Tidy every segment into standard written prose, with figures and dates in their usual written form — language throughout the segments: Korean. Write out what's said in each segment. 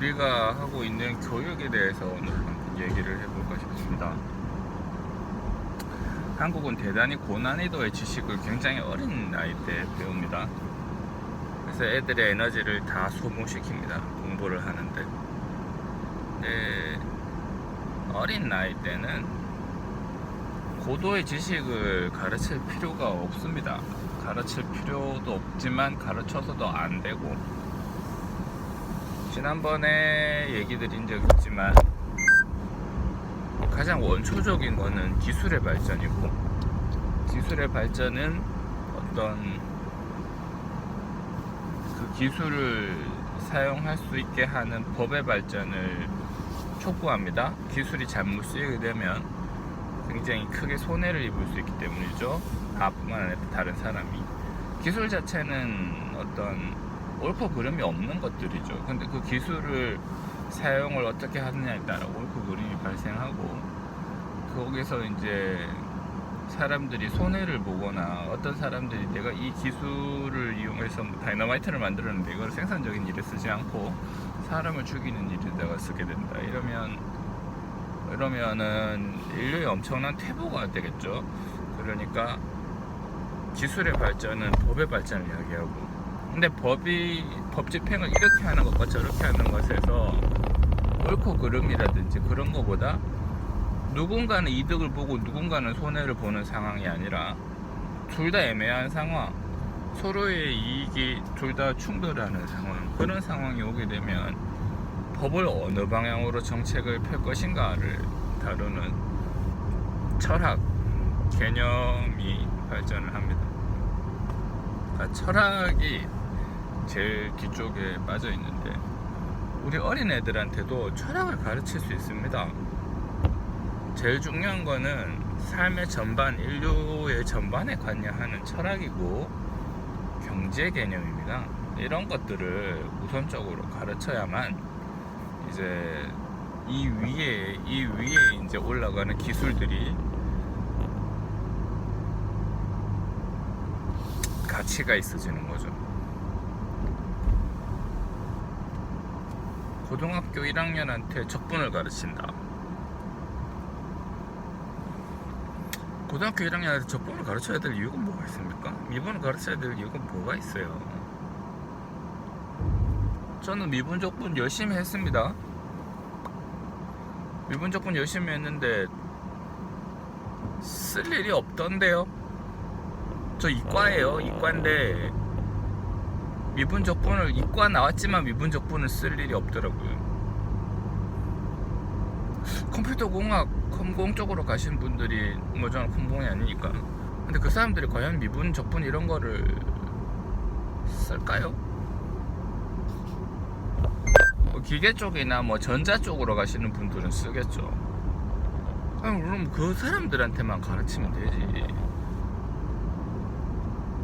우리가 하고 있는 교육에 대해서 오늘 한번 얘기를 해볼까 싶습니다. 한국은 대단히 고난이도의 지식을 굉장히 어린 나이 때 배웁니다. 그래서 애들의 에너지를 다 소모시킵니다. 공부를 하는데. 어린 나이 때는 고도의 지식을 가르칠 필요가 없습니다. 가르칠 필요도 없지만 가르쳐서도 안 되고, 지난번에 얘기 드린 적 있지만 가장 원초적인 거는 기술의 발전이고, 기술의 발전은 어떤 그 기술을 사용할 수 있게 하는 법의 발전을 촉구합니다. 기술이 잘못 쓰이게 되면 굉장히 크게 손해를 입을 수 있기 때문이죠. 나뿐만 아니라 다른 사람이. 기술 자체는 어떤 옳고 그름이 없는 것들이죠. 근데 그 기술을 사용을 어떻게 하느냐에 따라 옳고 그름이 발생하고, 거기서 이제 사람들이 손해를 보거나, 어떤 사람들이 내가 이 기술을 이용해서 다이너마이트를 만들었는데 이걸 생산적인 일에 쓰지 않고 사람을 죽이는 일에다가 쓰게 된다. 이러면은 인류의 엄청난 퇴보가 되겠죠. 그러니까 기술의 발전은 법의 발전을 이야기하고, 근데 법 집행을 이렇게 하는 것과 저렇게 하는 것에서 옳고 그름이라든지 그런 것보다 누군가는 이득을 보고 누군가는 손해를 보는 상황이 아니라 둘 다 애매한 상황, 서로의 이익이 둘 다 충돌하는 상황, 그런 상황이 오게 되면 법을 어느 방향으로 정책을 펼 것인가를 다루는 철학, 개념이 발전을 합니다. 그러니까 철학이 제일 뒤쪽에 빠져 있는데, 우리 어린애들한테도 철학을 가르칠 수 있습니다. 제일 중요한 거는 삶의 전반, 인류의 전반에 관여하는 철학이고 경제 개념입니다. 이런 것들을 우선적으로 가르쳐야만 이제 이 위에 이제 올라가는 기술들이 가치가 있어지는 거죠. 고등학교 1학년한테 적분을 가르친다. 고등학교 1학년한테 적분을 가르쳐야 될 이유가 뭐가 있습니까? 미분을 가르쳐야 될 이유가 뭐가 있어요? 저는 미분 적분 열심히 했습니다. 미분 적분 열심히 했는데 쓸 일이 없던데요. 저 이과예요. 이과인데 미분 적분을, 이과 나왔지만 미분 적분을 쓸 일이 없더라고요. 컴퓨터 공학, 컴공 쪽으로 가신 분들이, 뭐 저는 컴공이 아니니까, 근데 그 사람들이 과연 미분 적분 이런 거를 쓸까요? 기계 쪽이나 뭐 전자 쪽으로 가시는 분들은 쓰겠죠. 그럼 그 사람들한테만 가르치면 되지.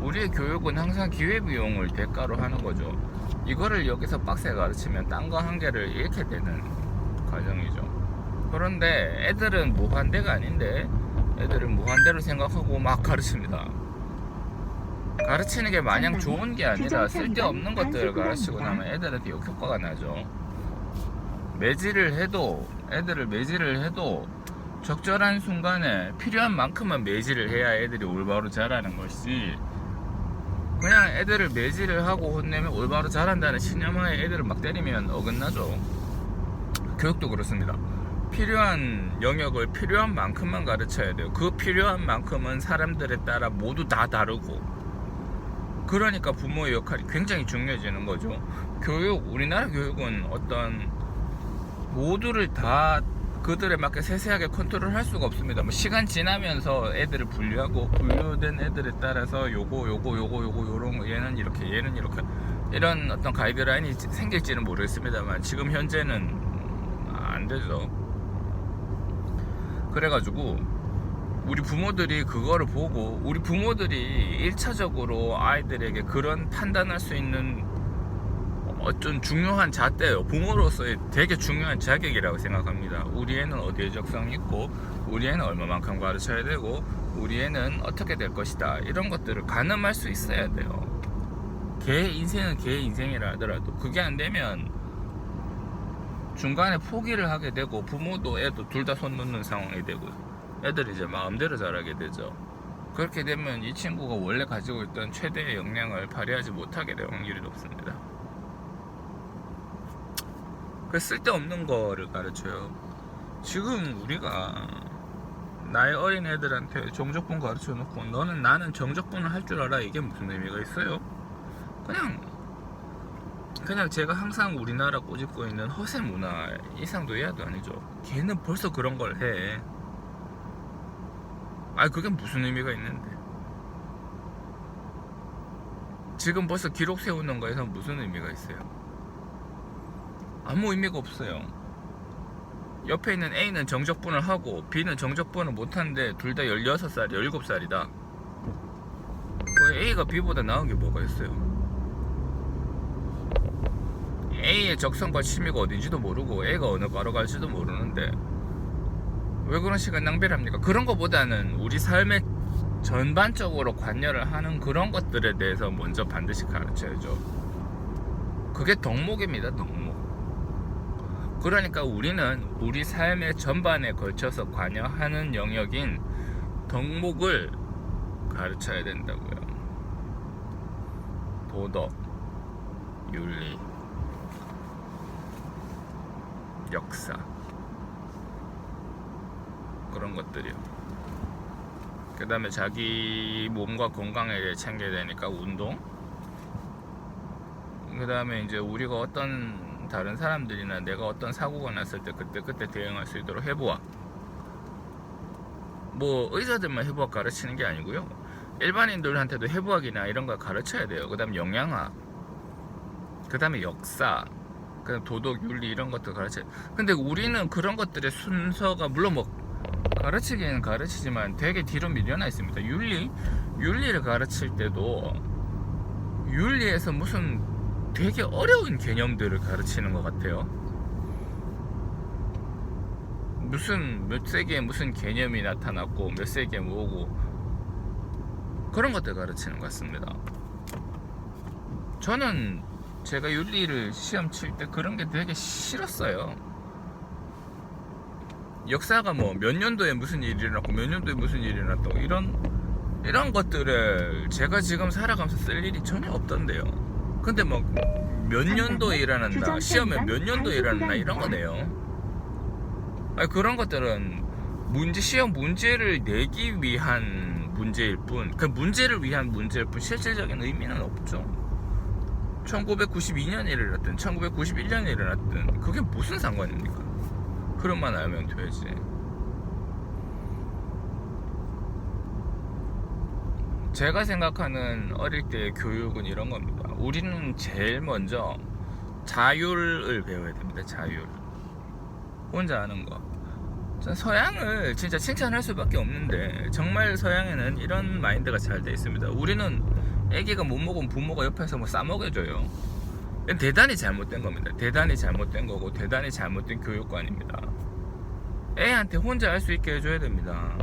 우리의 교육은 항상 기회비용을 대가로 하는 거죠. 이거를 여기서 빡세게 가르치면 딴 거 한 개를 잃게 되는 과정이죠. 그런데 애들은 무한대가 아닌데, 애들은 무한대로 생각하고 막 가르칩니다. 가르치는 게 마냥 좋은 게 아니라 쓸데없는 것들을 가르치고 나면 애들한테 역효과가 나죠. 애들을 매질을 해도 적절한 순간에 필요한 만큼만 매질을 해야 애들이 올바로 자라는 것이, 그냥 애들을 매질을 하고 혼내면 올바로 자란다는 신념하에 애들을 막 때리면 어긋나죠. 교육도 그렇습니다. 필요한 영역을 필요한 만큼만 가르쳐야 돼요. 그 필요한 만큼은 사람들에 따라 모두 다 다르고, 그러니까 부모의 역할이 굉장히 중요해지는 거죠. 우리나라 교육은 어떤 모두를 다 그들에 맞게 세세하게 컨트롤할 수가 없습니다. 뭐 시간 지나면서 애들을 분류하고, 분류된 애들에 따라서 요런 거, 얘는 이렇게 이런 어떤 가이드라인이 생길지는 모르겠습니다만 지금 현재는 안 되죠. 그래가지고 우리 부모들이 그거를 보고, 우리 부모들이 1차적으로 아이들에게 그런 판단할 수 있는 어떤 중요한 잣대예요. 부모로서의 되게 중요한 자격이라고 생각합니다. 우리 애는 어디에 적성이 있고, 우리 애는 얼마만큼 가르쳐야 되고, 우리 애는 어떻게 될 것이다, 이런 것들을 가늠할 수 있어야 돼요. 걔 인생은 걔 인생이라 하더라도 그게 안 되면 중간에 포기를 하게 되고 부모도 애도 둘 다 손 놓는 상황이 되고 애들이 이제 마음대로 자라게 되죠. 그렇게 되면 이 친구가 원래 가지고 있던 최대의 역량을 발휘하지 못하게 될 확률이 높습니다. 그 쓸데없는 거를 가르쳐요. 지금 우리가 나의 어린 애들한테 정적분 가르쳐 놓고 나는 정적분을 할 줄 알아, 이게 무슨 의미가 있어요? 그냥 제가 항상 우리나라 꼬집고 있는 허세 문화 이상도 이하도 아니죠. 걔는 벌써 그런 걸 해. 그게 무슨 의미가 있는데? 지금 벌써 기록 세우는 거에서 무슨 의미가 있어요? 아무 의미가 없어요. 옆에 있는 A는 정적분을 하고 B는 정적분을 못하는데 둘 다 16살, 17살이다. A가 B보다 나은 게 뭐가 있어요? A의 적성과 취미가 어딘지도 모르고 A가 어느 과로 갈지도 모르는데 왜 그런 시간 낭비를 합니까? 그런 것보다는 우리 삶에 전반적으로 관여를 하는 그런 것들에 대해서 먼저 반드시 가르쳐야죠. 그게 덕목입니다, 덕목. 그러니까 우리는 우리 삶의 전반에 걸쳐서 관여하는 영역인 덕목을 가르쳐야 된다고요. 도덕, 윤리, 역사, 그런 것들이요. 그 다음에 자기 몸과 건강에 챙겨야 되니까 운동, 그 다음에 이제 우리가 어떤 다른 사람들이나 내가 어떤 사고가 났을 때 그때 대응할 수 있도록 해부학. 뭐 의사들만 해부학 가르치는 게 아니고요, 일반인들한테도 해부학이나 이런 걸 가르쳐야 돼요. 그 다음에 영양학, 그 다음에 역사, 그 다음에 도덕, 윤리 이런 것들 가르쳐요. 근데 우리는 그런 것들의 순서가 물론 뭐 가르치기는 가르치지만 되게 뒤로 밀려나 있습니다. 윤리를 가르칠 때도 윤리에서 무슨 되게 어려운 개념들을 가르치는 것 같아요. 무슨 몇 세기에 무슨 개념이 나타났고 몇 세기에 뭐고 그런 것들 가르치는 것 같습니다. 저는 제가 윤리를 시험 칠 때 그런 게 되게 싫었어요. 역사가 뭐 몇 년도에 무슨 일이 일어났고 몇 년도에 무슨 일이 일어났다고 이런 것들을 제가 지금 살아가면서 쓸 일이 전혀 없던데요. 근데 막 몇 년도에 일어났나, 시험에 몇 년도에 일어났나 이런 거네요. 그런 것들은 시험 문제를 내기 위한 문제일 뿐, 그 문제를 위한 문제일 뿐 실질적인 의미는 없죠. 1992년에 일어났든 1991년에 일어났든 그게 무슨 상관입니까? 그런만 알면 되지. 제가 생각하는 어릴 때의 교육은 이런 겁니다. 우리는 제일 먼저 자율을 배워야 됩니다. 자율. 혼자 하는 거. 전 서양을 진짜 칭찬할 수밖에 없는데 정말 서양에는 이런 마인드가 잘 돼 있습니다. 우리는 애기가 못 먹으면 부모가 옆에서 뭐 싸먹여줘요. 대단히 잘못된 겁니다. 대단히 잘못된 거고 대단히 잘못된 교육관입니다. 애한테 혼자 할 수 있게 해줘야 됩니다.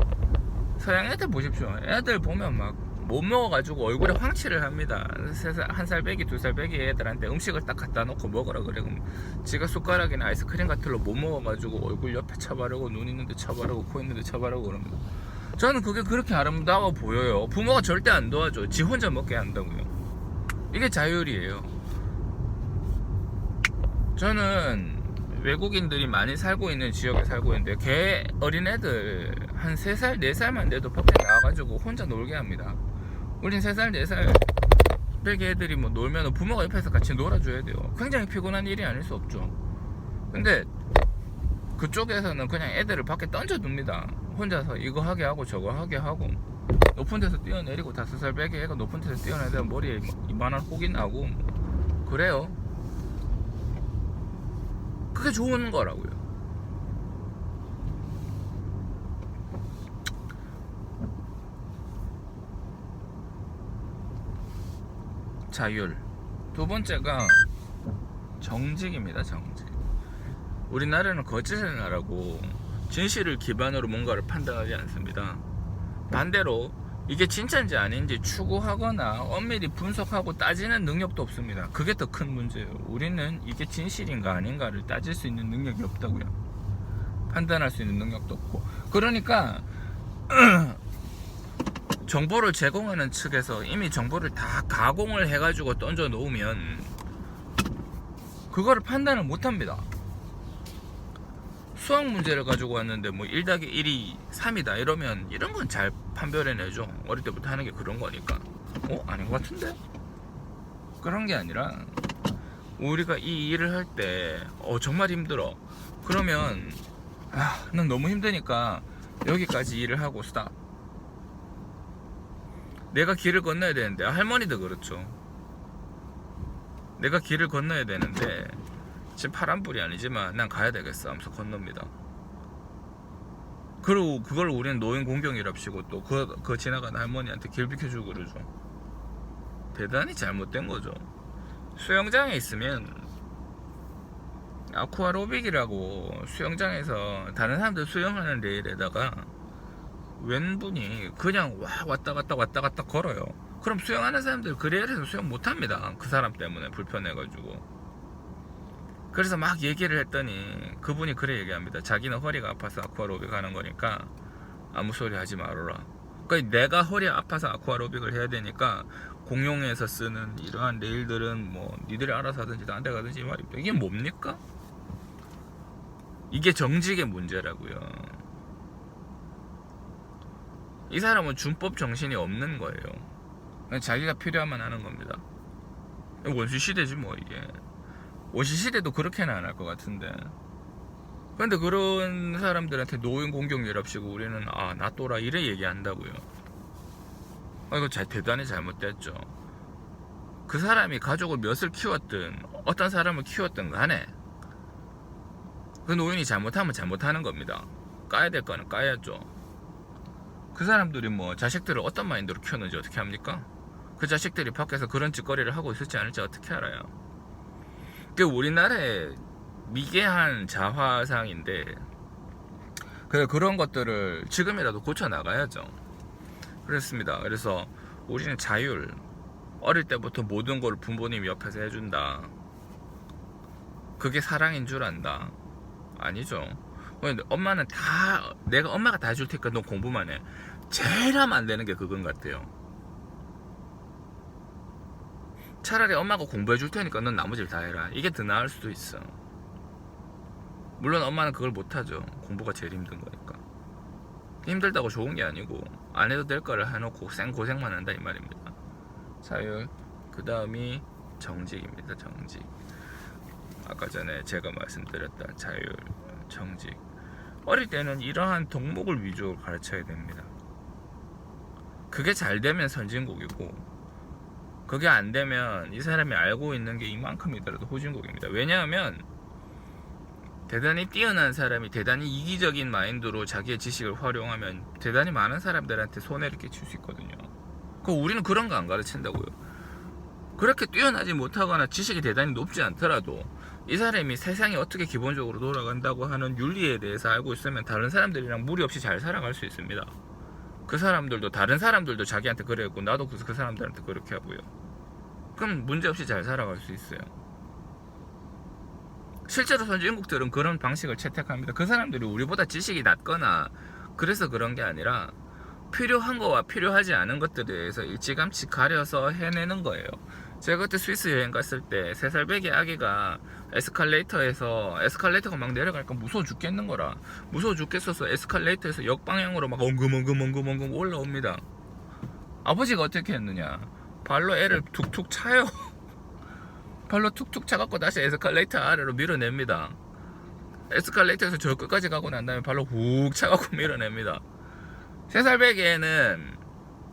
서양 애들 보십시오. 애들 보면 막 못 먹어가지고 얼굴에 황치를 합니다. 1살 배기 2살 배기 애들한테 음식을 딱 갖다 놓고 먹으라 그래. 그럼 지가 숟가락이나 아이스크림 같은 거 못 먹어가지고 얼굴 옆에 쳐바르고 눈 있는데 쳐바르고 코 있는데 쳐바르고 그럽니다. 저는 그게 그렇게 아름다워 보여요. 부모가 절대 안 도와줘. 지 혼자 먹게 한다고요. 이게 자율이에요. 저는 외국인들이 많이 살고 있는 지역에 살고 있는데 걔 어린애들 한 3살 4살만 돼도 밖에 나와가지고 혼자 놀게 합니다. 우린 3살 4살 배기 애들이 뭐 놀면 부모가 옆에서 같이 놀아줘야 돼요. 굉장히 피곤한 일이 아닐 수 없죠. 근데 그쪽에서는 그냥 애들을 밖에 던져둡니다. 혼자서 이거 하게 하고 저거 하게 하고 높은 데서 뛰어내리고 5살 배기 애가 높은 데서 뛰어내리다 머리에 이만한 혹이 나고 그래요. 그게 좋은 거라고요. 자율. 두 번째가 정직입니다. 정직. 우리나라는 거짓의 나라고 진실을 기반으로 뭔가를 판단하지 않습니다. 반대로 이게 진짜인지 아닌지 추구하거나 엄밀히 분석하고 따지는 능력도 없습니다. 그게 더 큰 문제예요. 우리는 이게 진실인가 아닌가를 따질 수 있는 능력이 없다고요. 판단할 수 있는 능력도 없고. 그러니까 정보를 제공하는 측에서 이미 정보를 다 가공을 해가지고 던져 놓으면 그거를 판단을 못합니다. 수학 문제를 가지고 왔는데 뭐 1+1이 3이다 이러면 이런 건 잘 판별해내죠. 어릴 때부터 하는 게 그런 거니까. 아닌 것 같은데? 그런 게 아니라 우리가 이 일을 할 때 정말 힘들어. 그러면 난 너무 힘드니까 여기까지 일을 하고 스탑. 내가 길을 건너야 되는데 할머니도 그렇죠. 내가 길을 건너야 되는데 지금 파란불이 아니지만 난 가야 되겠어 하면서 건넙니다. 그리고 그걸 우리는 노인 공경이랍시고 또 그 지나가는 할머니한테 길 비켜주고 그러죠. 대단히 잘못된 거죠. 수영장에 있으면 아쿠아로빅이라고 수영장에서 다른 사람들 수영하는 레일에다가 웬 분이 그냥 왔다 갔다 걸어요. 그럼 수영하는 사람들 그 레일에서 수영 못합니다. 그 사람 때문에 불편해가지고. 그래서 막 얘기를 했더니 그분이 그래 얘기합니다. 자기는 허리가 아파서 아쿠아로빅 하는 거니까 아무 소리 하지 말아라. 그러니까 내가 허리 아파서 아쿠아로빅을 해야 되니까 공용에서 쓰는 이러한 레일들은 뭐 니들이 알아서 하든지 딴 데 가든지 이 말입니다. 이게 뭡니까? 이게 정직의 문제라고요. 이 사람은 준법 정신이 없는 거예요. 그냥 자기가 필요하면 하는 겁니다. 원시 시대지 뭐 이게. 원시 시대도 그렇게는 안 할 것 같은데. 근데 그런 사람들한테 노인 공경이랍시고 우리는 나 또라 이래 얘기한다고요. 이거 대단히 잘못됐죠. 그 사람이 가족을 몇을 키웠든 어떤 사람을 키웠든 간에 그 노인이 잘못하면 잘못하는 겁니다. 까야 될 거는 까야죠. 그 사람들이 뭐 자식들을 어떤 마인드로 키웠는지 어떻게 합니까? 그 자식들이 밖에서 그런 짓거리를 하고 있을지 않을지 어떻게 알아요? 그 우리나라의 미개한 자화상인데 그런 것들을 지금이라도 고쳐 나가야죠. 그렇습니다. 그래서 우리는 자율, 어릴 때부터 모든 걸 부모님 옆에서 해준다. 그게 사랑인 줄 안다. 아니죠. 엄마는 내가 엄마가 다 해줄 테니까 너 공부만 해. 제일 하면 안 되는 게 그건 같아요. 차라리 엄마가 공부해 줄 테니까 넌 나머지를 다 해라. 이게 더 나을 수도 있어. 물론 엄마는 그걸 못하죠. 공부가 제일 힘든 거니까. 힘들다고 좋은 게 아니고 안 해도 될 거를 해놓고 고생만 한다 이 말입니다. 자율, 그 다음이 정직입니다. 정직. 아까 전에 제가 말씀드렸던 자율, 정직. 어릴 때는 이러한 덕목을 위주로 가르쳐야 됩니다. 그게 잘 되면 선진국이고 그게 안 되면 이 사람이 알고 있는 게 이만큼이더라도 후진국입니다. 왜냐하면 대단히 뛰어난 사람이 대단히 이기적인 마인드로 자기의 지식을 활용하면 대단히 많은 사람들한테 손해를 끼칠 수 있거든요. 우리는 그런 거 안 가르친다고요. 그렇게 뛰어나지 못하거나 지식이 대단히 높지 않더라도 이 사람이 세상이 어떻게 기본적으로 돌아간다고 하는 윤리에 대해서 알고 있으면 다른 사람들이랑 무리 없이 잘 살아갈 수 있습니다. 다른 사람들도 자기한테 그랬고 나도 그 사람들한테 그렇게 하고요. 그럼 문제없이 잘 살아갈 수 있어요. 실제로 선진국들은 그런 방식을 채택합니다. 그 사람들이 우리보다 지식이 낮거나 그래서 그런 게 아니라 필요한 거와 필요하지 않은 것들에 대해서 일찌감치 가려서 해내는 거예요. 제가 그때 스위스 여행 갔을 때 3살 배기 아기가 에스컬레이터가 막 내려가니까 무서워 죽겠는 거라. 무서워 죽겠어서 에스컬레이터에서 역방향으로 막 엉금엉금 올라옵니다. 아버지가 어떻게 했느냐, 발로 애를 툭툭 차요. 발로 툭툭 차갖고 다시 에스컬레이터 아래로 밀어냅니다. 에스컬레이터에서 저 끝까지 가고 난 다음에 발로 훅 차갖고 밀어냅니다. 3살 배기에는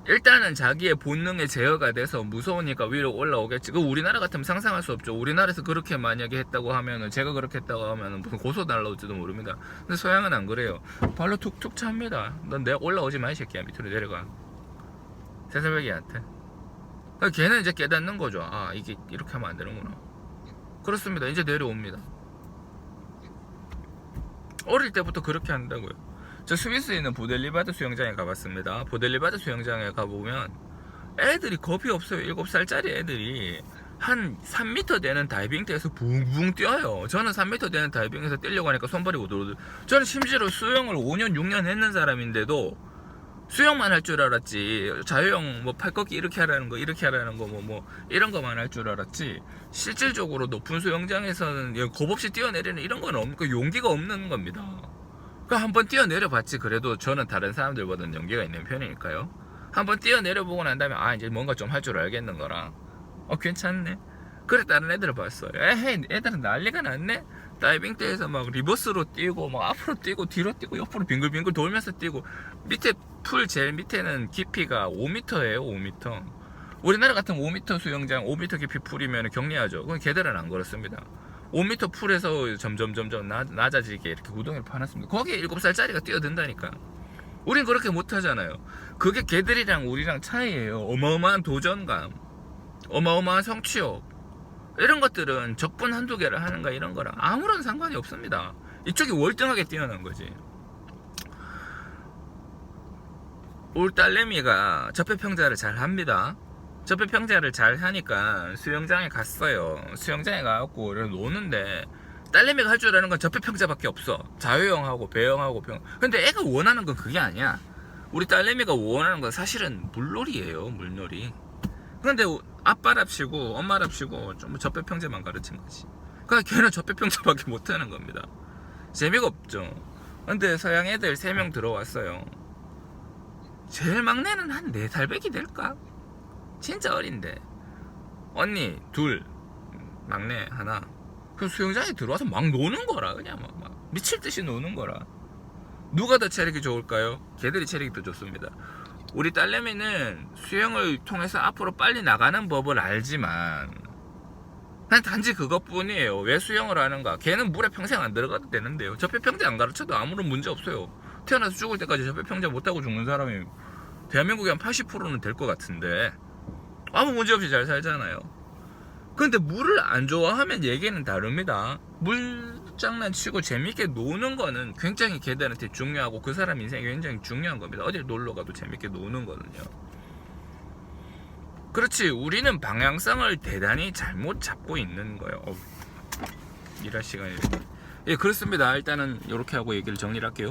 일단은 자기의 본능에 제어가 돼서 무서우니까 위로 올라오겠지. 우리나라 같으면 상상할 수 없죠. 우리나라에서 그렇게 만약에 했다고 하면은, 제가 그렇게 했다고 하면은 무슨 고소 날라올지도 모릅니다. 근데 서양은 안 그래요. 발로 툭툭 찹니다. 넌 내가 올라오지 마 이 새끼야. 밑으로 내려가. 3살 배기한테. 그러니까 걔는 이제 깨닫는 거죠. 이게 이렇게 하면 안 되는구나. 그렇습니다. 이제 내려옵니다. 어릴 때부터 그렇게 한다고요. 저 스위스에 있는 보델리바드 수영장에 가봤습니다. 보델리바드 수영장에 가보면 애들이 겁이 없어요. 7살짜리 애들이 한 3m 되는 다이빙대에서 붕붕 뛰어요. 저는 3m 되는 다이빙에서 뛰려고 하니까 손발이 오돌오돌. 저는 심지어 수영을 5년 6년 했는 사람인데도 수영만 할 줄 알았지, 자유형 뭐 팔꺾기 이렇게 하라는 거 이렇게 하라는 거 뭐 이런 거만 할 줄 알았지, 실질적으로 높은 수영장에서는 겁 없이 뛰어내리는 이런 건 없고 용기가 없는 겁니다. 그러니까 한번 뛰어내려 봤지. 그래도 저는 다른 사람들보다는 용기가 있는 편이니까요. 한번 뛰어내려 보고 난 다음에 이제 뭔가 좀 할 줄 알겠는 거라 괜찮네. 그래 다른 애들을 봤어요. 에헤이, 애들은 난리가 났네. 다이빙대에서 막 리버스로 뛰고 막 앞으로 뛰고 뒤로 뛰고 옆으로 빙글빙글 돌면서 뛰고, 밑에 풀 제일 밑에는 깊이가 5m예요. 5m. 우리나라 같은 5m 수영장 5m 깊이 풀이면 격리하죠. 그건 걔들은 안 그렇습니다. 5m 풀에서 점점 낮아지게 이렇게 구덩이를 파놨습니다. 거기에 7살짜리가 뛰어든다니까. 우린 그렇게 못하잖아요. 그게 걔들이랑 우리랑 차이예요. 어마어마한 도전감, 어마어마한 성취욕, 이런 것들은 적분 한두 개를 하는가 이런 거랑 아무런 상관이 없습니다. 이쪽이 월등하게 뛰어난 거지. 올 딸내미가 접해평자를 잘 합니다. 접해평자를 잘 하니까 수영장에 갔어요. 수영장에 가갖고 노는데 딸내미가 할 줄 아는 건 접해평자밖에 없어. 자유형하고 배영하고 평. 근데 애가 원하는 건 그게 아니야. 우리 딸내미가 원하는 건 사실은 물놀이예요. 물놀이. 근데 아빠랍시고 엄마랍시고 좀 접배평자만 가르친 거지. 그러니까 걔는 접배평자밖에 못하는 겁니다. 재미가 없죠. 근데 서양 애들 3명 들어왔어요. 제일 막내는 한 4살배기 될까? 진짜 어린데. 언니 둘, 막내 하나. 그 수영장에 들어와서 막 노는 거라. 그냥 막 미칠듯이 노는 거라. 누가 더 체력이 좋을까요? 걔들이 체력이 더 좋습니다. 우리 딸내미는 수영을 통해서 앞으로 빨리 나가는 법을 알지만 난 단지 그것뿐이에요. 왜 수영을 하는가? 걔는 물에 평생 안 들어가도 되는데요. 접해평자 안 가르쳐도 아무런 문제 없어요. 태어나서 죽을 때까지 접해평자 못하고 죽는 사람이 대한민국의 한 80%는 될 것 같은데 아무 문제 없이 잘 살잖아요. 근데 물을 안 좋아하면 얘기는 다릅니다. 물 장난치고 재밌게 노는 거는 굉장히 걔들한테 중요하고 그 사람 인생이 굉장히 중요한 겁니다. 어딜 놀러 가도 재밌게 노는 거는요. 그렇지, 우리는 방향성을 대단히 잘못 잡고 있는 거예요. 일할 시간이. 예, 그렇습니다. 일단은 이렇게 하고 얘기를 정리를 할게요.